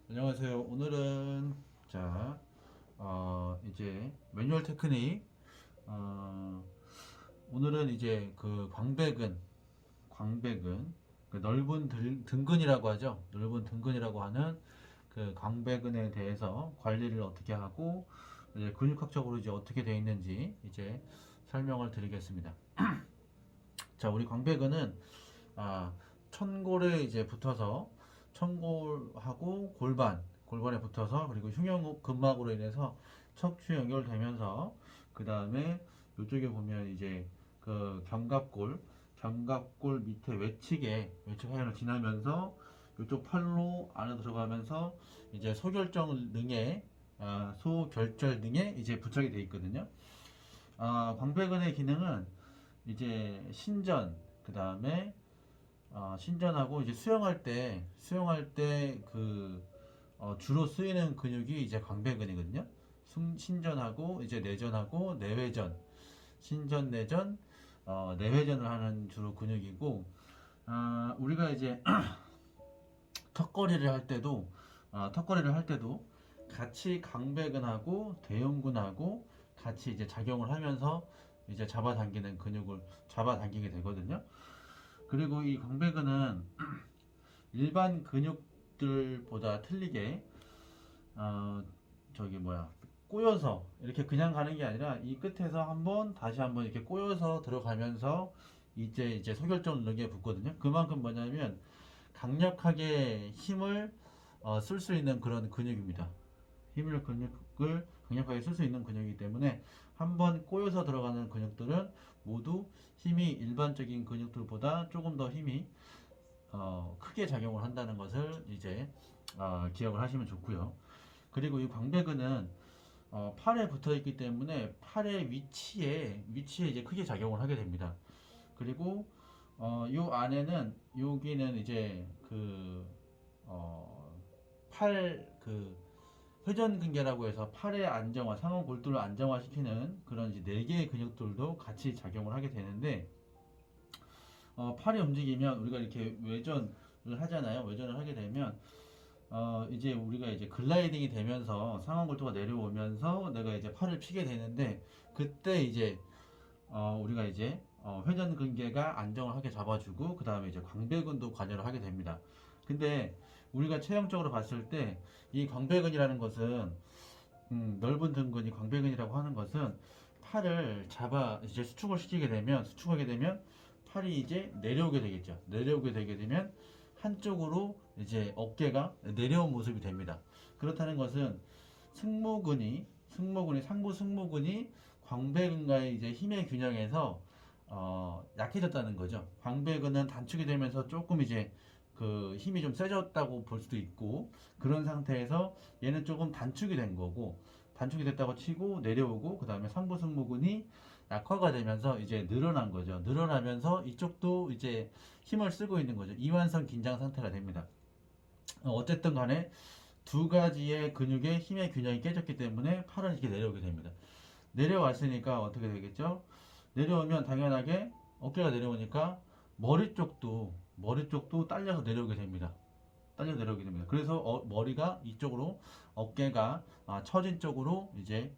안녕하세요. 오늘은 이제 매뉴얼 테크닉 어, 오늘은 이제 그 광배근 그 넓은 등근이라고 하죠. 넓은 등근이라고 하는 그 광배근에 대해서 관리를 어떻게 하고 이제 근육학적으로 이제 어떻게 되어 있는지 이제 설명을 드리겠습니다. 자, 우리 광배근은 아, 천골에 이제 붙어서 천골하고 골반에 붙어서 그리고 흉형근막으로 인해서 척추 연결되면서 그 다음에 이쪽에 보면 이제 그 견갑골 밑에 외측 하연을 지나면서 이쪽 팔로 안에 들어가면서 이제 소결절 등에 이제 부착이 되어 있거든요. 광배근의 기능은 이제 그 다음에 신전하고 이제 수영할 때 주로 쓰이는 근육이 이제 광배근이거든요. 신전하고 이제 내전하고 내외전, 신전 내전, 내외전을 하는 주로 근육이고, 우리가 이제 턱걸이를 할 때도 같이 광배근하고 대형근하고 같이 이제 작용을 하면서 이제 잡아당기게 되거든요. 그리고 이 광배근은 일반 근육들보다 틀리게 어 저기 뭐야 꼬여서 이렇게 그냥 가는 게 아니라 이 끝에서 한번 다시 한번 이렇게 꼬여서 들어가면서 이제 소결점 능에 붙거든요. 그만큼 뭐냐면 강력하게 힘을 쓸 수 있는 그런 근육입니다. 근육을 강력하게 쓸 수 있는 근육이기 때문에 한번 꼬여서 들어가는 근육들은 모두 힘이 일반적인 근육들보다 조금 더 힘이 크게 작용을 한다는 것을 이제 기억을 하시면 좋고요. 그리고 이 광배근은 팔에 붙어 있기 때문에 팔의 위치에 이제 크게 작용을 하게 됩니다. 그리고 요 안에는 여기는 이제 팔 회전근개라고 해서 팔의 안정화, 상원 골두를 안정화시키는 그런 이제 네 개의 근육들도 같이 작용을 하게 되는데 팔이 움직이면 우리가 이렇게 외전을 하잖아요. 외전을 하게 되면 이제 우리가 이제 글라이딩이 되면서 상완 골두가 내려오면서 내가 이제 팔을 피게 되는데 그때 이제 우리가 이제 회전 근개가 안정을 하게 잡아주고 그 다음에 이제 광배근도 관여를 하게 됩니다. 근데 우리가 체형적으로 봤을 때 이 광배근이라는 것은 넓은 등근이 광배근이라고 하는 것은 팔을 잡아 이제 수축하게 되면 팔이 이제 내려오게 되겠죠. 내려오게 되게 되면 한쪽으로 이제 어깨가 내려온 모습이 됩니다. 그렇다는 것은 상부 승모근이 광배근과의 이제 힘의 균형에서 약해졌다는 거죠. 광배근은 단축이 되면서 조금 이제 그 힘이 좀 세졌다고 볼 수도 있고 그런 상태에서 얘는 조금 단축이 된 거고 단축이 됐다고 치고 내려오고 그 다음에 상부 승모근이 약화가 되면서 이제 늘어난 거죠. 늘어나면서 이쪽도 이제 힘을 쓰고 있는 거죠. 이완성 긴장 상태가 됩니다. 어쨌든 간에 두 가지의 근육의 힘의 균형이 깨졌기 때문에 팔은 이렇게 내려오게 됩니다. 내려왔으니까 어떻게 되겠죠? 내려오면 당연하게 어깨가 내려오니까 머리 쪽도 딸려서 내려오게 됩니다. 딸려 내려오게 됩니다. 그래서 머리가 이쪽으로 어깨가 처진 쪽으로 이제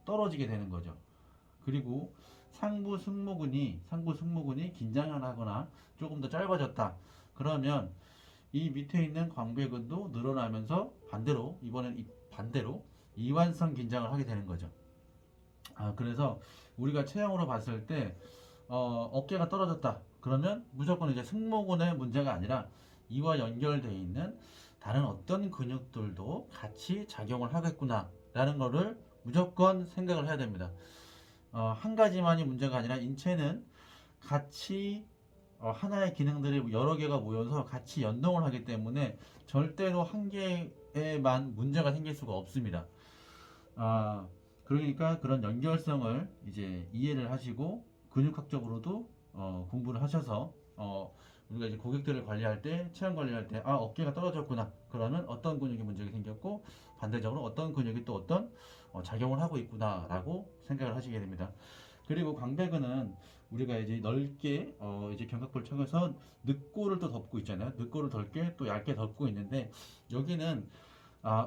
떨어지게 되는 거죠. 그리고 상부 승모근이 긴장을 하거나 조금 더 짧아졌다. 그러면 이 밑에 있는 광배근도 늘어나면서 반대로 이완성 긴장을 하게 되는 거죠. 그래서 우리가 체형으로 봤을 때 어깨가 떨어졌다. 그러면 무조건 이제 승모근의 문제가 아니라 이와 연결되어 있는 다른 어떤 근육들도 같이 작용을 하겠구나라는 거를 무조건 생각을 해야 됩니다. 한 가지만이 문제가 아니라 인체는 같이 하나의 기능들이 여러 개가 모여서 같이 연동을 하기 때문에 절대로 한 개에만 문제가 생길 수가 없습니다. 아, 그러니까 그런 연결성을 이제 이해를 하시고 근육학적으로도 공부를 하셔서 우리가 이제 고객들을 관리할 때, 체형 관리할 때, 어깨가 떨어졌구나. 그러면 어떤 근육이 문제가 생겼고, 반대적으로 어떤 근육이 또 어떤 작용을 하고 있구나라고 생각을 하시게 됩니다. 그리고 광배근은 우리가 이제 넓게 이제 견갑골 쪽에서 늑골을 또 덮고 있잖아요. 늑골을 덮게 또 얇게 덮고 있는데 여기는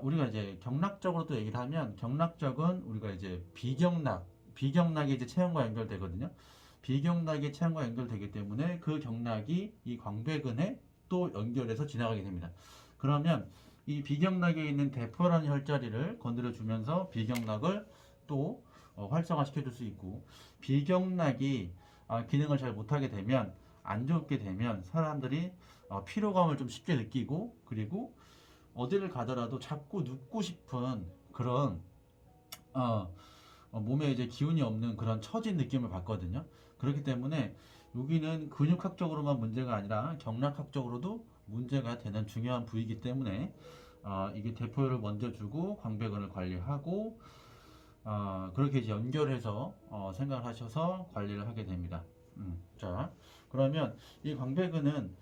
우리가 이제 경락적으로도 얘기를 하면 경락적은 우리가 이제 비경락이 이제 체형과 연결되거든요. 비경락이 체형과 연결되기 때문에 그 경락이 이 광배근에 또 연결해서 지나가게 됩니다. 그러면 이 비경락에 있는 대포라는 혈자리를 건드려 주면서 비경락을 또 활성화시켜 줄 수 있고, 비경락이 기능을 잘 못하게 되면, 안 좋게 되면 사람들이 피로감을 좀 쉽게 느끼고, 그리고 어디를 가더라도 자꾸 눕고 싶은 그런 몸에 이제 기운이 없는 그런 처진 느낌을 받거든요. 그렇기 때문에 여기는 근육학적으로만 문제가 아니라 경락학적으로도 문제가 되는 중요한 부위이기 때문에 이게 대포를 먼저 주고 광배근을 관리하고, 그렇게 이제 연결해서 생각을 하셔서 관리를 하게 됩니다. 자, 그러면 이 광배근은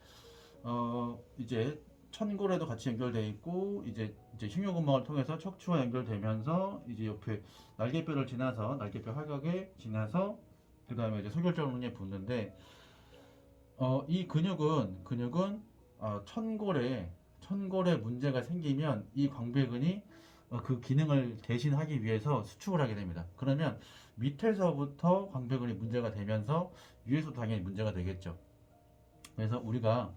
이제 천골에도 같이 연결되어 있고, 이제 흉요근막을 통해서 척추와 연결되면서 이제 옆에 날개뼈를 지나서 날개뼈 활각에 지나서 그 다음에 이제 소결정론에 붙는데, 이 근육은 천골에 문제가 생기면 이 광배근이 그 기능을 대신하기 위해서 수축을 하게 됩니다. 그러면 밑에서부터 광배근이 문제가 되면서 위에서 당연히 문제가 되겠죠. 그래서 우리가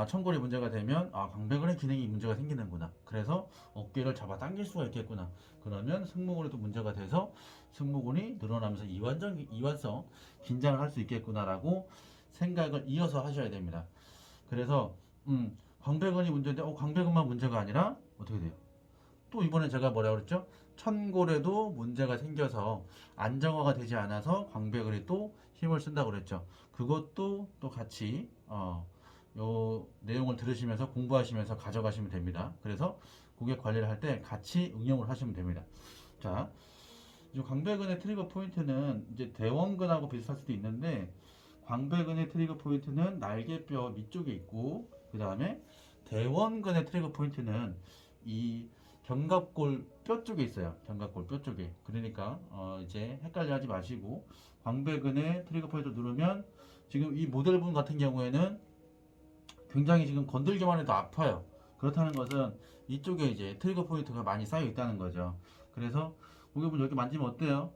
천골이 문제가 되면 광배근의 기능이 문제가 생기는구나. 그래서 어깨를 잡아 당길 수가 있겠구나. 그러면 승모근에도 문제가 돼서 승모근이 늘어나면서 이완성 긴장을 할 수 있겠구나라고 생각을 이어서 하셔야 됩니다. 그래서 광배근이 문제인데 광배근만 문제가 아니라 어떻게 돼요? 또 이번에 제가 뭐라고 그랬죠? 천골에도 문제가 생겨서 안정화가 되지 않아서 광배근이 또 힘을 쓴다고 그랬죠. 그것도 또 같이 요 내용을 들으시면서 공부하시면서 가져가시면 됩니다. 그래서 고객 관리를 할 때 같이 응용을 하시면 됩니다. 자, 이제 광배근의 트리거 포인트는 이제 대원근하고 비슷할 수도 있는데, 광배근의 트리거 포인트는 날개뼈 밑쪽에 있고, 그 다음에 대원근의 트리거 포인트는 이 견갑골 뼈 쪽에 있어요. 견갑골 뼈 쪽에. 그러니까 이제 헷갈려 하지 마시고, 광배근의 트리거 포인트를 누르면 지금 이 모델분 같은 경우에는 굉장히 지금 건들기만 해도 아파요. 그렇다는 것은 이쪽에 이제 트리거 포인트가 많이 쌓여 있다는 거죠. 그래서 고객분 여기 만지면 어때요?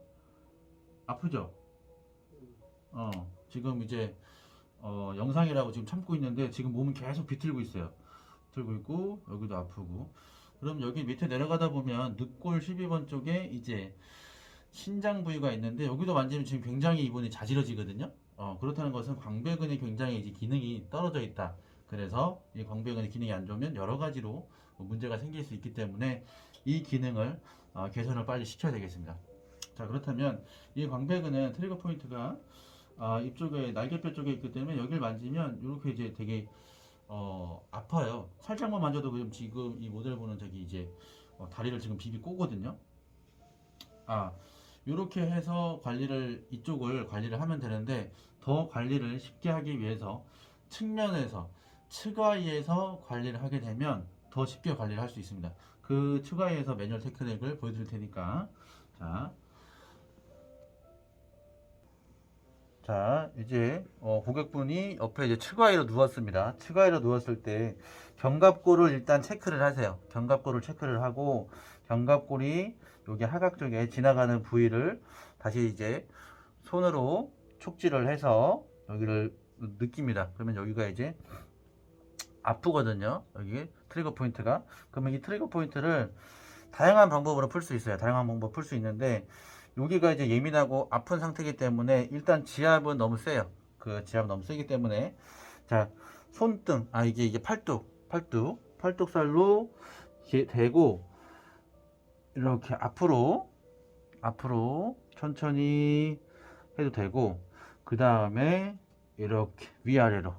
아프죠? 지금 이제 영상이라고 지금 참고 있는데 지금 몸은 계속 비틀고 있어요. 비틀고 있고 여기도 아프고. 그럼 여기 밑에 내려가다 보면 늑골 12번 쪽에 이제 신장 부위가 있는데, 여기도 만지면 지금 굉장히 이분이 자지러지거든요. 그렇다는 것은 광배근이 굉장히 이제 기능이 떨어져 있다. 그래서 이 광배근의 기능이 안 좋으면 여러 가지로 문제가 생길 수 있기 때문에 이 기능을 개선을 빨리 시켜야 되겠습니다. 자, 그렇다면 이 광배근은 트리거 포인트가 이쪽에 날개뼈 쪽에 있기 때문에 여기를 만지면 이렇게 이제 되게 아파요. 살짝만 만져도 지금 이 모델분은 저기 이제 다리를 지금 비비 꼬거든요. 이렇게 해서 이쪽을 관리를 하면 되는데, 더 관리를 쉽게 하기 위해서 측면에서 측와이에서 관리를 하게 되면 더 쉽게 관리를 할 수 있습니다. 그 측와이에서 매뉴얼 테크닉을 보여드릴 테니까. 자, 이제 고객분이 옆에 이제 측와이로 누웠습니다. 측와이로 누웠을 때 견갑골을 일단 체크를 하세요. 견갑골을 체크를 하고, 견갑골이 여기 하각 쪽에 지나가는 부위를 다시 이제 손으로 촉지를 해서 여기를 느낍니다. 그러면 여기가 이제 아프거든요. 여기 트리거 포인트가. 그러면 이 트리거 포인트를 다양한 방법으로 풀 수 있어요. 다양한 방법 풀 수 있는데, 여기가 이제 예민하고 아픈 상태이기 때문에 일단 지압은 너무 세요. 그 지압 너무 세기 때문에, 자, 손등, 이게 팔뚝살로 이렇게 대고 이렇게 앞으로 천천히 해도 되고, 그 다음에 이렇게 위아래로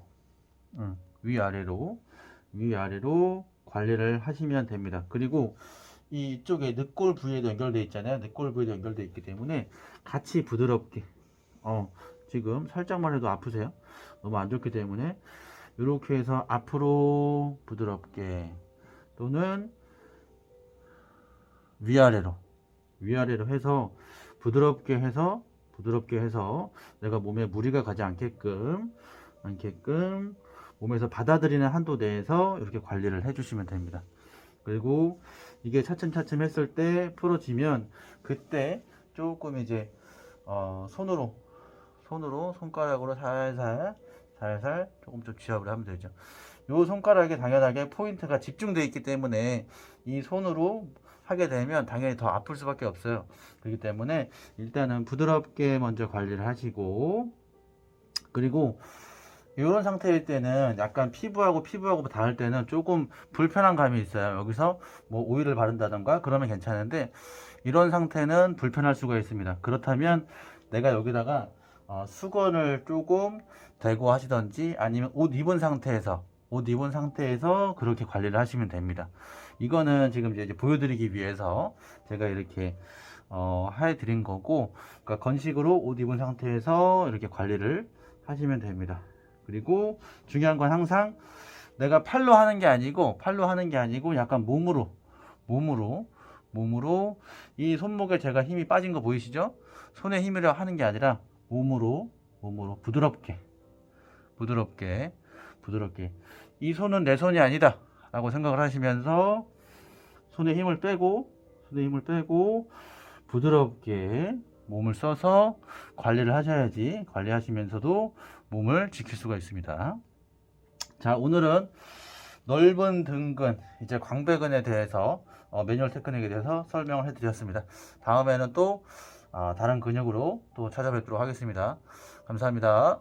관리를 하시면 됩니다. 그리고 이쪽에 늑골 부위에도 연결되어 있잖아요. 늑골 부위에도 연결되어 있기 때문에 같이 부드럽게, 지금 살짝만 해도 아프세요? 너무 안 좋기 때문에 이렇게 해서 앞으로 부드럽게, 또는 위아래로 해서 부드럽게 해서 내가 몸에 무리가 가지 않게끔 몸에서 받아들이는 한도 내에서 이렇게 관리를 해주시면 됩니다. 그리고 이게 차츰차츰 했을 때 풀어지면 그때 조금 이제 손으로 손가락으로 살살 조금 좀 쥐압을 하면 되죠. 요 손가락에 당연하게 포인트가 집중되어 있기 때문에 이 손으로 하게 되면 당연히 더 아플 수밖에 없어요. 그렇기 때문에 일단은 부드럽게 먼저 관리를 하시고, 그리고 이런 상태일 때는 약간 피부하고 닿을 때는 조금 불편한 감이 있어요. 여기서 뭐 오일을 바른다던가 그러면 괜찮은데, 이런 상태는 불편할 수가 있습니다. 그렇다면 내가 여기다가 수건을 조금 대고 하시던지, 아니면 옷 입은 상태에서 그렇게 관리를 하시면 됩니다. 이거는 지금 이제 보여드리기 위해서 제가 이렇게 해드린 거고, 그러니까 건식으로 옷 입은 상태에서 이렇게 관리를 하시면 됩니다. 그리고 중요한 건 항상 내가 팔로 하는 게 아니고 약간 몸으로 이 손목에 제가 힘이 빠진 거 보이시죠? 손에 힘을 하는 게 아니라 몸으로 부드럽게 이 손은 내 손이 아니다 라고 생각을 하시면서 손에 힘을 빼고 부드럽게 몸을 써서 관리를 하셔야지, 관리하시면서도 몸을 지킬 수가 있습니다. 자, 오늘은 넓은 등근, 이제 광배근에 대해서 매뉴얼 테크닉에 대해서 설명을 해드렸습니다. 다음에는 또 다른 근육으로 또 찾아뵙도록 하겠습니다. 감사합니다.